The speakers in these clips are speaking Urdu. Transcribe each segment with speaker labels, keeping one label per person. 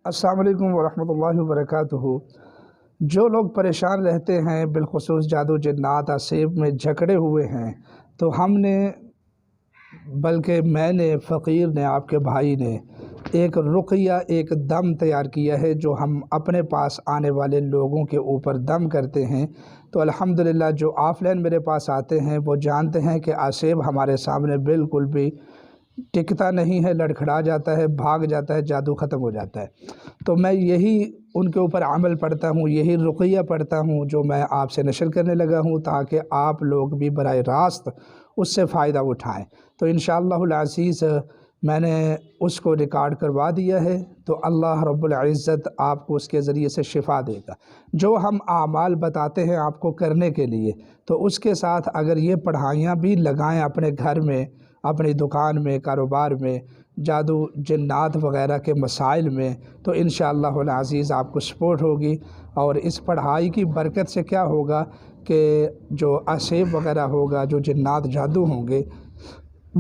Speaker 1: السلام علیکم ورحمۃ اللہ وبرکاتہ۔ جو لوگ پریشان رہتے ہیں بالخصوص جادو جنات آسیب میں جکڑے ہوئے ہیں، تو ہم نے بلکہ میں نے فقیر نے آپ کے بھائی نے ایک رقیہ ایک دم تیار کیا ہے جو ہم اپنے پاس آنے والے لوگوں کے اوپر دم کرتے ہیں۔ تو الحمدللہ جو آف لائن میرے پاس آتے ہیں وہ جانتے ہیں کہ آسیب ہمارے سامنے بالکل بھی ٹکتا نہیں ہے، لڑکھڑا جاتا ہے، بھاگ جاتا ہے، جادو ختم ہو جاتا ہے۔ تو میں یہی ان کے اوپر عمل پڑھتا ہوں، یہی رقیہ پڑھتا ہوں جو میں آپ سے نشر کرنے لگا ہوں، تاکہ آپ لوگ بھی براہ راست اس سے فائدہ اٹھائیں۔ تو انشاءاللہ العزیز میں نے اس کو ریکارڈ کروا دیا ہے، تو اللہ رب العزت آپ کو اس کے ذریعے سے شفا دے گا۔ جو ہم اعمال بتاتے ہیں آپ کو کرنے کے لیے، تو اس کے ساتھ اگر یہ پڑھائیاں بھی لگائیں اپنے گھر میں، اپنی دکان میں، کاروبار میں، جادو جنات وغیرہ کے مسائل میں، تو انشاءاللہ العزیز آپ کو سپورٹ ہوگی۔ اور اس پڑھائی کی برکت سے کیا ہوگا کہ جو آسیب وغیرہ ہوگا، جو جنات جادو ہوں گے،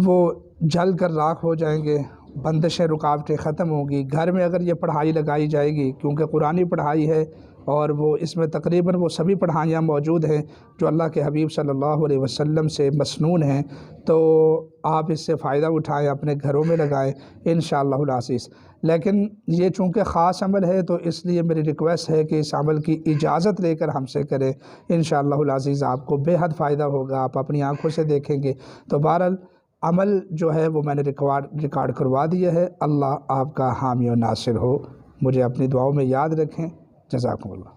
Speaker 1: وہ جل کر راکھ ہو جائیں گے، بندشیں رکاوٹیں ختم ہوں گی۔ گھر میں اگر یہ پڑھائی لگائی جائے گی، کیونکہ قرآنی پڑھائی ہے اور وہ اس میں تقریباً وہ سبھی پڑھائیاں موجود ہیں جو اللہ کے حبیب صلی اللہ علیہ وسلم سے مسنون ہیں، تو آپ اس سے فائدہ اٹھائیں، اپنے گھروں میں لگائیں انشاءاللہ العزیز۔ لیکن یہ چونکہ خاص عمل ہے تو اس لیے میری ریکویسٹ ہے کہ اس عمل کی اجازت لے کر ہم سے کریں، انشاءاللہ العزیز آپ کو بے حد فائدہ ہوگا، آپ اپنی آنکھوں سے دیکھیں گے۔ تو بہرحال عمل جو ہے وہ میں نے ریکارڈ کروا دیا ہے۔ اللہ آپ کا حامی و ناصر ہو، مجھے اپنی دعاؤں میں یاد رکھیں۔ جزاکم اللہ۔